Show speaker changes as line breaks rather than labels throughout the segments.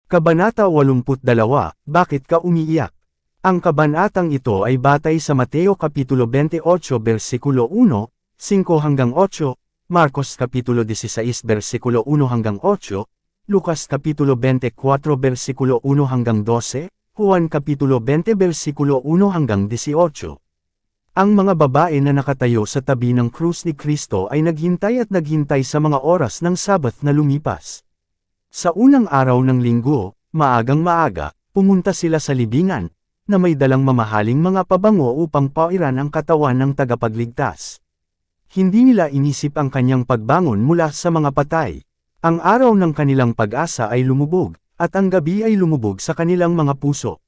Kabanata 82, Bakit ka umiiyak? Ang kabanatang ito ay batay sa Mateo Kapitulo 28 versikulo 1, 5 hanggang 8, Marcos Kapitulo 16 versikulo 1 hanggang 8, Lucas Kapitulo 24 versikulo 1 hanggang 12, Juan Kapitulo 20 versikulo 1 hanggang 18. Ang mga babae na nakatayo sa tabi ng krus ni Kristo ay naghintay at naghintay sa mga oras ng Sabath na lumipas. Sa unang araw ng linggo, maagang maaga, pumunta sila sa libingan, na may dalang mamahaling mga pabango upang pairan ang katawan ng tagapagligtas. Hindi nila inisip ang kanyang pagbangon mula sa mga patay. Ang araw ng kanilang pag-asa ay lumubog, at ang gabi ay lumubog sa kanilang mga puso.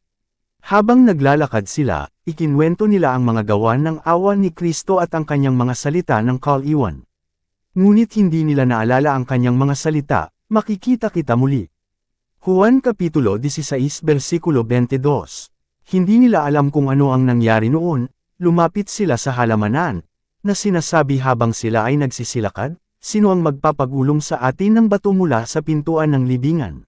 Habang naglalakad sila, ikinwento nila ang mga gawan ng awan ni Kristo at ang kanyang mga salita ng kaaliwan. Ngunit hindi nila naalala ang kanyang mga salita, makikita kita muli. Juan Kapitulo 16 versikulo 22. Hindi nila alam kung ano ang nangyari noon, lumapit sila sa halamanan, na sinasabi habang sila ay nagsisilakad, sino ang magpapagulong sa atin ng bato mula sa pintuan ng libingan?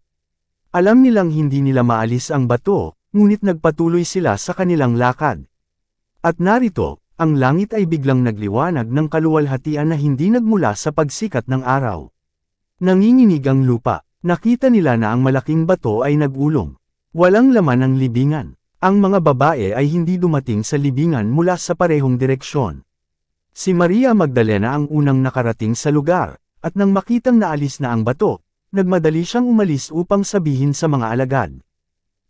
Alam nilang hindi nila maalis ang bato, ngunit nagpatuloy sila sa kanilang lakad. At narito, ang langit ay biglang nagliwanag ng kaluwalhatian na hindi nagmula sa pagsikat ng araw. Nanginginig ang lupa, nakita nila na ang malaking bato ay nagulong. Walang laman ang libingan. Ang mga babae ay hindi dumating sa libingan mula sa parehong direksyon. Si Maria Magdalena ang unang nakarating sa lugar, at nang makitang naalis na ang bato, nagmadali siyang umalis upang sabihin sa mga alagad.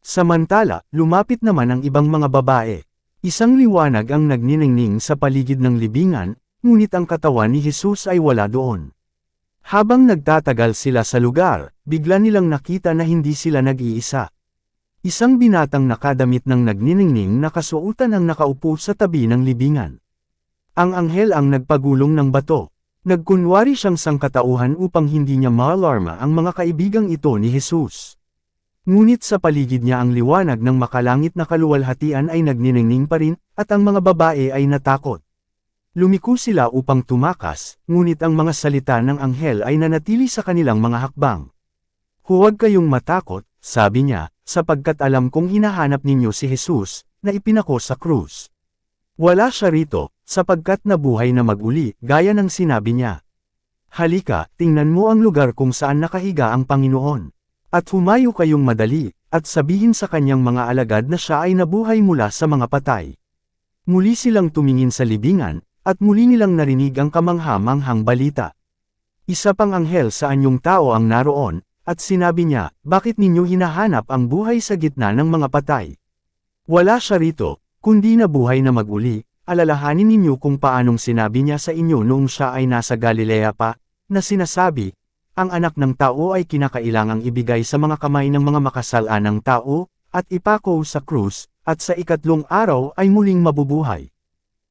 Samantala, lumapit naman ang ibang mga babae. Isang liwanag ang nagniningning sa paligid ng libingan, ngunit ang katawan ni Jesus ay wala doon. Habang nagtatagal sila sa lugar, bigla nilang nakita na hindi sila nag-iisa. Isang binatang nakadamit ng nagniningning na kasuotan ang nakaupo sa tabi ng libingan. Ang anghel ang nagpagulong ng bato. Nagkunwari siyang sangkatauhan upang hindi niya maalarma ang mga kaibigang ito ni Jesus. Ngunit sa paligid niya ang liwanag ng makalangit na kaluwalhatian ay nagniningning pa rin, at ang mga babae ay natakot. Lumiko sila upang tumakas, ngunit ang mga salita ng anghel ay nanatili sa kanilang mga hakbang. Huwag kayong matakot, sabi niya, sapagkat alam kong hinahanap ninyo si Jesus, na ipinako sa krus. Wala siya rito, sapagkat nabuhay na mag-uli, gaya ng sinabi niya. Halika, tingnan mo ang lugar kung saan nakahiga ang Panginoon. At humayo kayong madali, at sabihin sa kanyang mga alagad na siya ay nabuhay mula sa mga patay. Muli silang tumingin sa libingan, at muli nilang narinig ang kamangha-manghang balita. Isa pang anghel sa anyong tao ang naroon, at sinabi niya, bakit ninyo hinahanap ang buhay sa gitna ng mga patay? Wala siya rito, kundi nabuhay na mag-uli. Alalahanin ninyo kung paanong sinabi niya sa inyo noong siya ay nasa Galilea pa, na sinasabi, ang anak ng tao ay kinakailangang ibigay sa mga kamay ng mga makasalanang tao, at ipako sa krus, at sa ikatlong araw ay muling mabubuhay.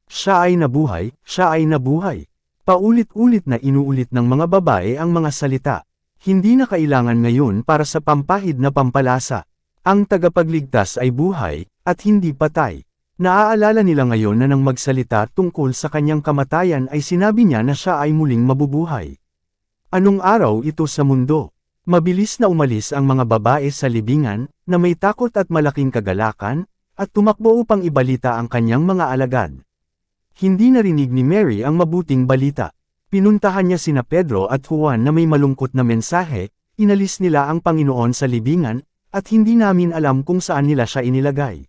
Siya ay nabuhay, siya ay nabuhay. Paulit-ulit na inuulit ng mga babae ang mga salita. Hindi na kailangan ngayon para sa pampahid na pampalasa. Ang tagapagligtas ay buhay, at hindi patay. Naaalala nila ngayon na nang magsalita tungkol sa kanyang kamatayan ay sinabi niya na siya ay muling mabubuhay. Anong araw ito sa mundo? Mabilis na umalis ang mga babae sa libingan, na may takot at malaking kagalakan, at tumakbo upang ibalita ang kanyang mga alagad. Hindi narinig ni Mary ang mabuting balita. Pinuntahan niya sina Pedro at Juan na may malungkot na mensahe, inalis nila ang Panginoon sa libingan, at hindi namin alam kung saan nila siya inilagay.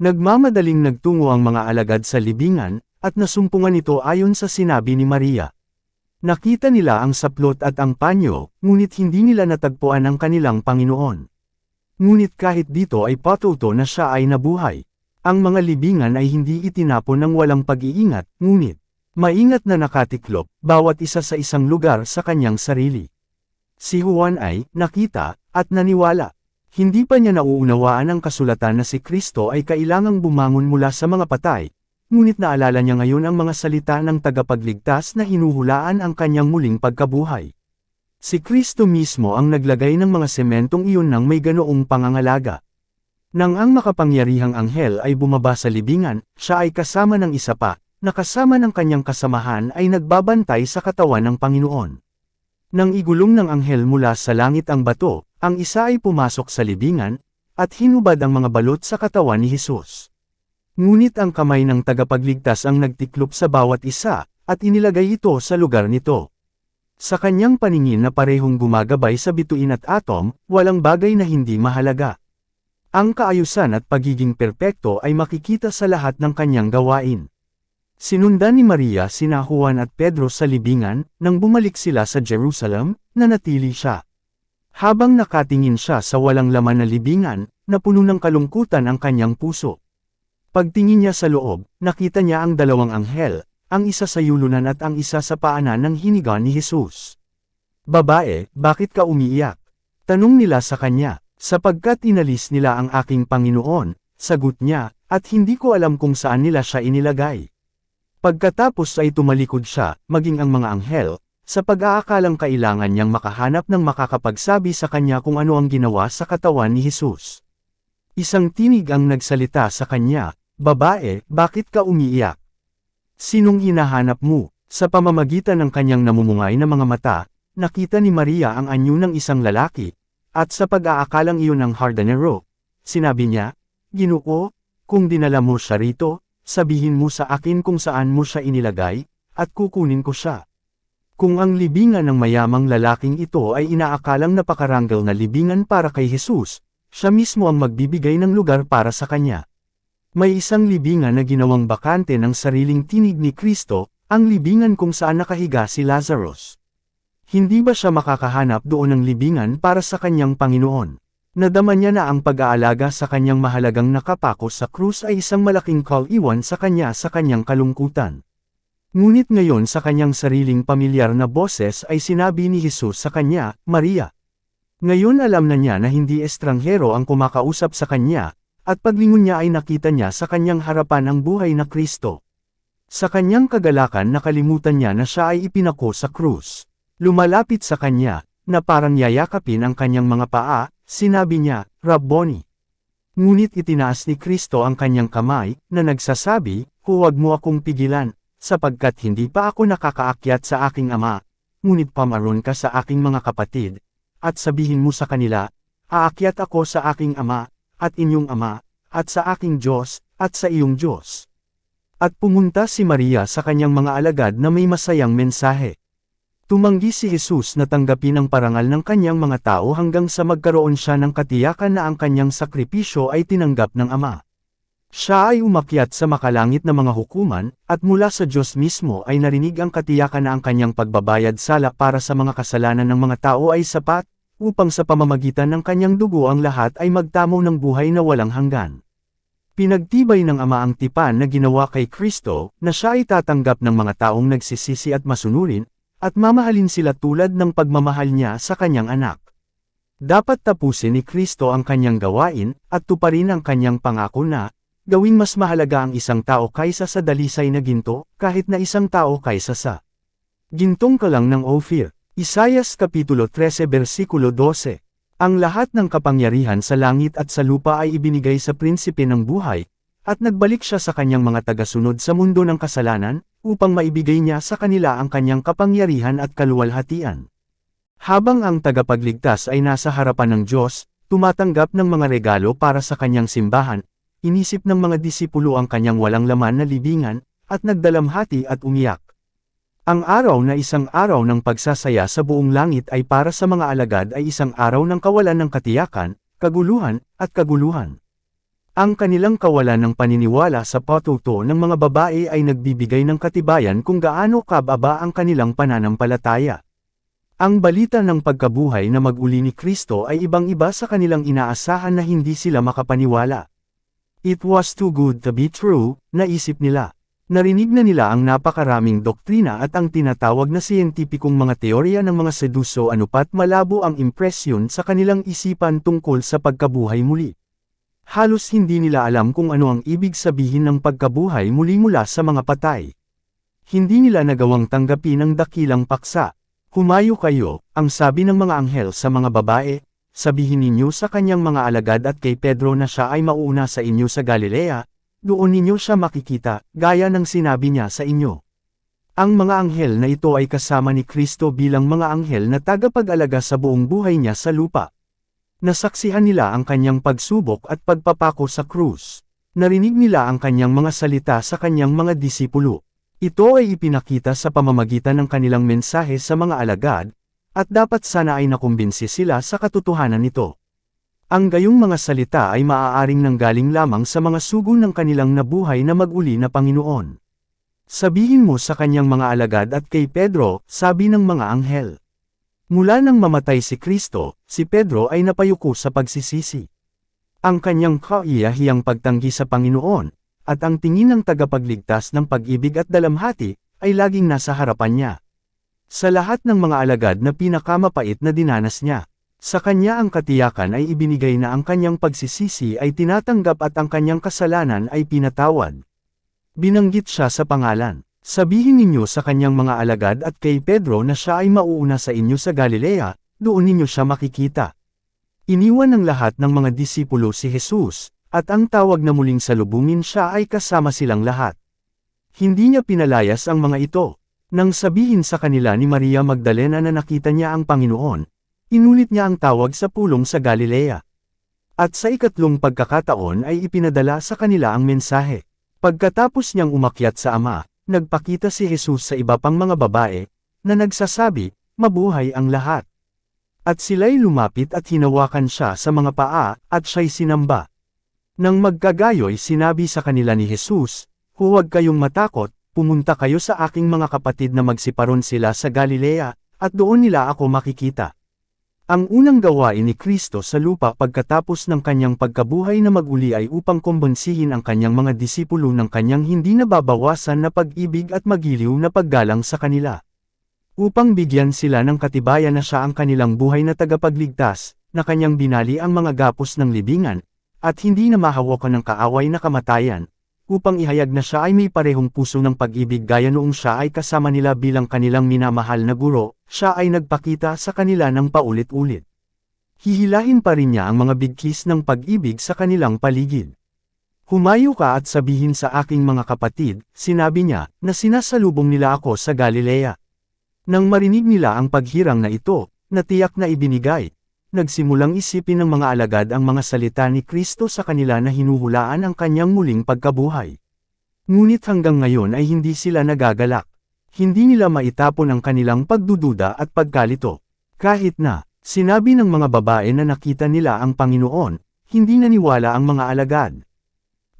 Nagmamadaling nagtungo ang mga alagad sa libingan, at nasumpungan ito ayon sa sinabi ni Maria. Nakita nila ang saplot at ang panyo, ngunit hindi nila natagpuan ang kanilang Panginoon. Ngunit kahit dito ay patuto na siya ay nabuhay. Ang mga libingan ay hindi itinapon ng walang pag-iingat, ngunit maingat na nakatiklop, bawat isa sa isang lugar sa kanyang sarili. Si Juan ay nakita at naniwala. Hindi pa niya nauunawaan ang kasulatan na si Kristo ay kailangang bumangon mula sa mga patay, ngunit naalala niya ngayon ang mga salita ng tagapagligtas na hinuhulaan ang kanyang muling pagkabuhay. Si Kristo mismo ang naglagay ng mga sementong iyon ng may ganoong pangangalaga. Nang ang makapangyarihang anghel ay bumaba sa libingan, siya ay kasama ng isa pa, na kasama ng kanyang kasamahan ay nagbabantay sa katawan ng Panginoon. Nang igulong ng anghel mula sa langit ang bato, Ang isa ay pumasok sa libingan, at hinubad ang mga balot sa katawan ni Jesus. Ngunit ang kamay ng tagapagligtas ang nagtiklop sa bawat isa, at inilagay ito sa lugar nito. Sa kanyang paningin na parehong gumagabay sa bituin at atom, walang bagay na hindi mahalaga. Ang kaayusan at pagiging perpekto ay makikita sa lahat ng kanyang gawain. Sinundan ni Maria sina Juan at Pedro sa libingan, nang bumalik sila sa Jerusalem, nanatili siya. Habang nakatingin siya sa walang laman na libingan, napuno ng kalungkutan ang kanyang puso. Pagtingin niya sa loob, nakita niya ang dalawang anghel, ang isa sa yulunan at ang isa sa paanan ng hiniga ni Jesus. "Babae, bakit ka umiiyak?" tanong nila sa kanya. "Sapagkat inalis nila ang aking Panginoon," sagot niya, "at hindi ko alam kung saan nila siya inilagay." Pagkatapos ay tumalikod siya, maging ang mga anghel, sa pag-aakalang kailangan niyang makahanap ng makakapagsabi sa kanya kung ano ang ginawa sa katawan ni Jesus. Isang tinig ang nagsalita sa kanya, "Babae, bakit ka umiiyak? Sinong hinahanap mo?" Sa pamamagitan ng kanyang namumungay na mga mata, nakita ni Maria ang anyo ng isang lalaki, at sa pag-aakalang iyon ng hardinero, sinabi niya, "Ginoo, kung dinala mo siya rito, sabihin mo sa akin kung saan mo siya inilagay, at kukunin ko siya." Kung ang libingan ng mayamang lalaking ito ay inaakalang napakaranggal na libingan para kay Jesus, siya mismo ang magbibigay ng lugar para sa kanya. May isang libingan na ginawang bakante ng sariling tinig ni Kristo, ang libingan kung saan nakahiga si Lazarus. Hindi ba siya makakahanap doon ng libingan para sa kanyang Panginoon? Nadama niya na ang pag-aalaga sa kanyang mahalagang nakapako sa krus ay isang malaking kaiwan sa kanyang kalungkutan. Ngunit ngayon sa kanyang sariling pamilyar na boses ay sinabi ni Jesus sa kanya, "Maria." Ngayon alam na niya na hindi estranghero ang kumakausap sa kanya, at paglingon niya ay nakita niya sa kanyang harapan ang buhay na Kristo. Sa kanyang kagalakan nakalimutan niya na siya ay ipinako sa krus. Lumalapit sa kanya, na parang yayakapin ang kanyang mga paa, sinabi niya, "Rabboni." Ngunit itinaas ni Kristo ang kanyang kamay, na nagsasabi, "Huwag mo akong pigilan, sapagkat hindi pa ako nakakaakyat sa aking Ama, ngunit pamaron ka sa aking mga kapatid, at sabihin mo sa kanila, aakyat ako sa aking Ama, at inyong Ama, at sa aking Diyos, at sa iyong Diyos." At pumunta si Maria sa kanyang mga alagad na may masayang mensahe. Tumanggi si Jesus na tanggapin ang parangal ng kanyang mga tao hanggang sa magkaroon siya ng katiyakan na ang kanyang sakripisyo ay tinanggap ng Ama. Siya ay umakyat sa makalangit na mga hukuman, at mula sa Diyos mismo ay narinig ang katiyakan na ang kanyang pagbabayad sala para sa mga kasalanan ng mga tao ay sapat, upang sa pamamagitan ng kanyang dugo ang lahat ay magtamo ng buhay na walang hanggan. Pinagtibay ng Ama ang tipan na ginawa kay Kristo, na siya ay tatanggap ng mga taong nagsisisi at masunurin, at mamahalin sila tulad ng pagmamahal niya sa kanyang anak. Dapat tapusin ni Kristo ang kanyang gawain, at tuparin ang kanyang pangako na, gawing mas mahalaga ang isang tao kaysa sa dalisay na ginto, kahit na isang tao kaysa sa gintong kalang ng Ophir. Isaias Kapitulo 13 versikulo 12. Ang lahat ng kapangyarihan sa langit at sa lupa ay ibinigay sa prinsipe ng buhay, at nagbalik siya sa kanyang mga tagasunod sa mundo ng kasalanan, upang maibigay niya sa kanila ang kanyang kapangyarihan at kaluwalhatian. Habang ang tagapagligtas ay nasa harapan ng Diyos, tumatanggap ng mga regalo para sa kanyang simbahan, inisip ng mga disipulo ang kanyang walang laman na libingan, at nagdalamhati at umiyak. Ang araw na isang araw ng pagsasaya sa buong langit ay para sa mga alagad ay isang araw ng kawalan ng katiyakan, kaguluhan, at kaguluhan. Ang kanilang kawalan ng paniniwala sa patuto ng mga babae ay nagbibigay ng katibayan kung gaano kababa ang kanilang pananampalataya. Ang balita ng pagkabuhay na mag-uli ni Kristo ay ibang-iba sa kanilang inaasahan na hindi sila makapaniwala. It was too good to be true, naisip nila. Narinig na nila ang napakaraming doktrina at ang tinatawag na siyentipikong mga teorya ng mga seduso anupat malabo ang impresyon sa kanilang isipan tungkol sa pagkabuhay muli. Halos hindi nila alam kung ano ang ibig sabihin ng pagkabuhay muli mula sa mga patay. Hindi nila nagawang tanggapin ang dakilang paksa. "Humayo kayo," ang sabi ng mga anghel sa mga babae, "sabihin ninyo sa kanyang mga alagad at kay Pedro na siya ay mauuna sa inyo sa Galilea, doon ninyo siya makikita, gaya ng sinabi niya sa inyo." Ang mga anghel na ito ay kasama ni Kristo bilang mga anghel na tagapag-alaga sa buong buhay niya sa lupa. Nasaksihan nila ang kanyang pagsubok at pagpapako sa krus. Narinig nila ang kanyang mga salita sa kanyang mga disipulo. Ito ay ipinakita sa pamamagitan ng kanilang mensahe sa mga alagad, at dapat sana ay nakumbinsi sila sa katotohanan nito. Ang gayong mga salita ay maaaring nanggaling lamang sa mga sugo ng kanilang nabuhay na mag-uli na Panginoon. Sabihin mo sa kanyang mga alagad at kay Pedro, sabi ng mga anghel. Mula nang mamatay si Kristo, si Pedro ay napayuko sa pagsisisi. Ang kanyang kaiyahiyang pagtanggi sa Panginoon, at ang tingin ng tagapagligtas ng pag-ibig at dalamhati, ay laging nasa harapan niya. Sa lahat ng mga alagad na pinakamapait na dinanas niya, sa kanya ang katiyakan ay ibinigay na ang kanyang pagsisisi ay tinatanggap at ang kanyang kasalanan ay pinatawad. Binanggit siya sa pangalan. Sabihin ninyo sa kanyang mga alagad at kay Pedro na siya ay mauuna sa inyo sa Galilea, doon ninyo siya makikita. Iniwan ng lahat ng mga disipulo si Jesus, at ang tawag na muling salubungin siya ay kasama silang lahat. Hindi niya pinalayas ang mga ito. Nang sabihin sa kanila ni Maria Magdalena na nakita niya ang Panginoon, inulit niya ang tawag sa pulong sa Galilea. At sa ikatlong pagkakataon ay ipinadala sa kanila ang mensahe. Pagkatapos niyang umakyat sa Ama, nagpakita si Jesus sa iba pang mga babae, na nagsasabi, mabuhay ang lahat. At sila'y lumapit at hinawakan siya sa mga paa, at siya'y sinamba. Nang magkagayoy sinabi sa kanila ni Jesus, huwag kayong matakot, pumunta kayo sa aking mga kapatid na magsiparon sila sa Galilea, at doon nila ako makikita. Ang unang gawain ni Kristo sa lupa pagkatapos ng kanyang pagkabuhay na mag-uli ay upang kumbonsihin ang kanyang mga disipulo ng kanyang hindi nababawasan na pag-ibig at magiliw na paggalang sa kanila. Upang bigyan sila ng katibayan na siya ang kanilang buhay na tagapagligtas, na kanyang binali ang mga gapos ng libingan, at hindi na mahawakan ng kaaway na kamatayan, upang ihayag na siya ay may parehong puso ng pag-ibig gaya noong siya ay kasama nila bilang kanilang minamahal na guro, siya ay nagpakita sa kanila ng paulit-ulit. Hihilahin pa rin niya ang mga bigkis ng pag-ibig sa kanilang paligid. Humayo ka at sabihin sa aking mga kapatid, sinabi niya, na sinasalubong nila ako sa Galilea. Nang marinig nila ang paghirang na ito, na tiyak na ibinigay, nagsimulang isipin ng mga alagad ang mga salita ni Kristo sa kanila na hinuhulaan ang kanyang muling pagkabuhay. Ngunit hanggang ngayon ay hindi sila nagagalak. Hindi nila maitapon ang kanilang pagdududa at pagkalito. Kahit na, sinabi ng mga babae na nakita nila ang Panginoon, hindi naniwala ang mga alagad.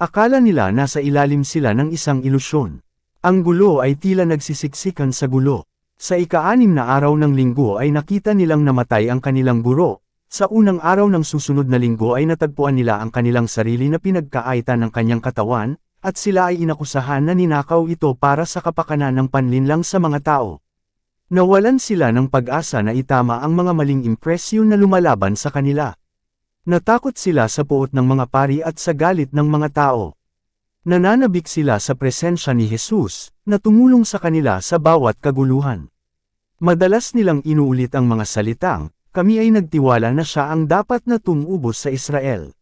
Akala nila nasa ilalim sila ng isang ilusyon. Ang gulo ay tila nagsisiksikan sa gulo. Sa ika-6 na araw ng linggo ay nakita nilang namatay ang kanilang guro. Sa unang araw ng susunod na linggo ay natagpuan nila ang kanilang sarili na pinagkaaitan ng kanyang katawan, at sila ay inakusahan na ninakaw ito para sa kapakanan ng panlinlang sa mga tao. Nawalan sila ng pag-asa na itama ang mga maling impresyon na lumalaban sa kanila. Natakot sila sa puot ng mga pari at sa galit ng mga tao. Nananabik sila sa presensya ni Jesus, na tumulong sa kanila sa bawat kaguluhan. Madalas nilang inuulit ang mga salitang, kami ay nagtiwala na siya ang dapat na tumubos sa Israel.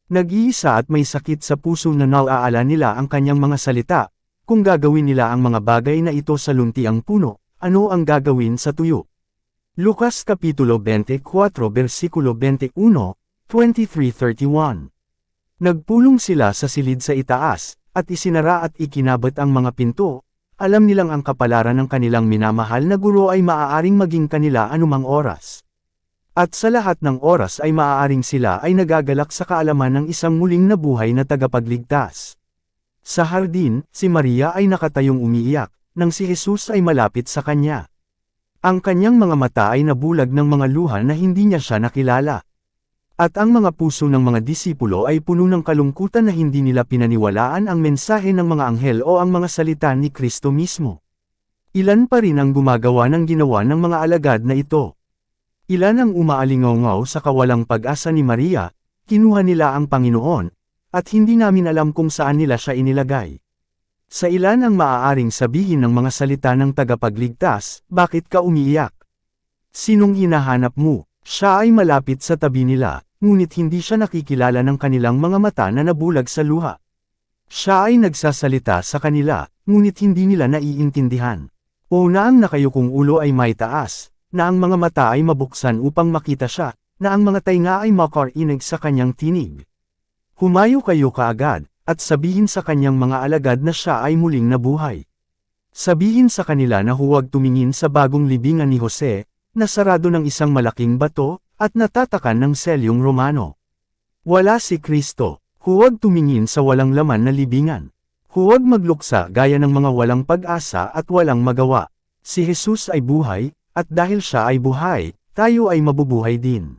Nag-iisa at may sakit sa puso na naaala nila ang kanyang mga salita, kung gagawin nila ang mga bagay na ito sa luntiang puno, ano ang gagawin sa tuyo? Lucas Kapitulo 24 versikulo 21, 23-31. Nagpulong sila sa silid sa itaas, at isinara at ikinabot ang mga pinto, alam nilang ang kapalaran ng kanilang minamahal na guro ay maaaring maging kanila anumang oras. At sa lahat ng oras ay maaaring sila ay nagagalak sa kaalaman ng isang muling nabuhay na tagapagligtas. Sa hardin, si Maria ay nakatayong umiiyak, nang si Jesus ay malapit sa kanya. Ang kanyang mga mata ay nabulag ng mga luha na hindi niya siya nakilala. At ang mga puso ng mga disipulo ay puno ng kalungkutan na hindi nila pinaniwalaan ang mensahe ng mga anghel o ang mga salita ni Kristo mismo. Ilan pa rin ang gumagawa ng ginawa ng mga alagad na ito. Ilan ang umaalingaw sa kawalang pag-asa ni Maria, kinuha nila ang Panginoon, at hindi namin alam kung saan nila siya inilagay. Sa ilan ang maaaring sabihin ng mga salita ng tagapagligtas, bakit ka umiiyak? Sinong hinahanap mo? Siya ay malapit sa tabi nila, ngunit hindi siya nakikilala ng kanilang mga mata na nabulag sa luha. Siya ay nagsasalita sa kanila, ngunit hindi nila naiintindihan. O na ang nakayukong ulo ay may taas, na ang mga mata ay mabuksan upang makita siya, na ang mga tainga ay makarinig sa kanyang tinig. Humayo kayo kaagad, at sabihin sa kanyang mga alagad na siya ay muling nabuhay. Sabihin sa kanila na huwag tumingin sa bagong libingan ni Jose, na sarado ng isang malaking bato, at natatakan ng selyong Romano. Wala si Kristo. Huwag tumingin sa walang laman na libingan. Huwag magluksa gaya ng mga walang pag-asa at walang magawa. Si Jesus ay buhay, at dahil siya ay buhay, tayo ay mabubuhay din.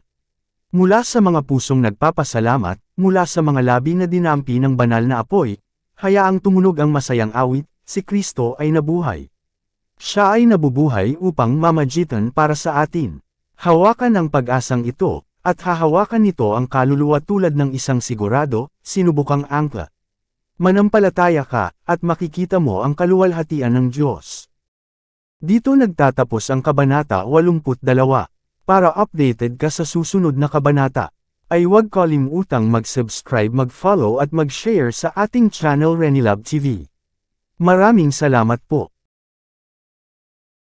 Mula sa mga pusong nagpapasalamat, mula sa mga labi na dinampi ng banal na apoy, hayaang tumunog ang masayang awit, si Kristo ay nabuhay. Siya ay nabubuhay upang mamagitan para sa atin. Hawakan ang pag-asang ito, at hahawakan nito ang kaluluwa tulad ng isang sigurado, sinubukang angkla. Manampalataya ka, at makikita mo ang kaluwalhatian ng Diyos. Dito nagtatapos ang Kabanata 82. Para updated ka sa susunod na kabanata, ay huwag kalimutang mag-subscribe, mag-follow at mag-share sa ating channel Renilab TV. Maraming salamat po.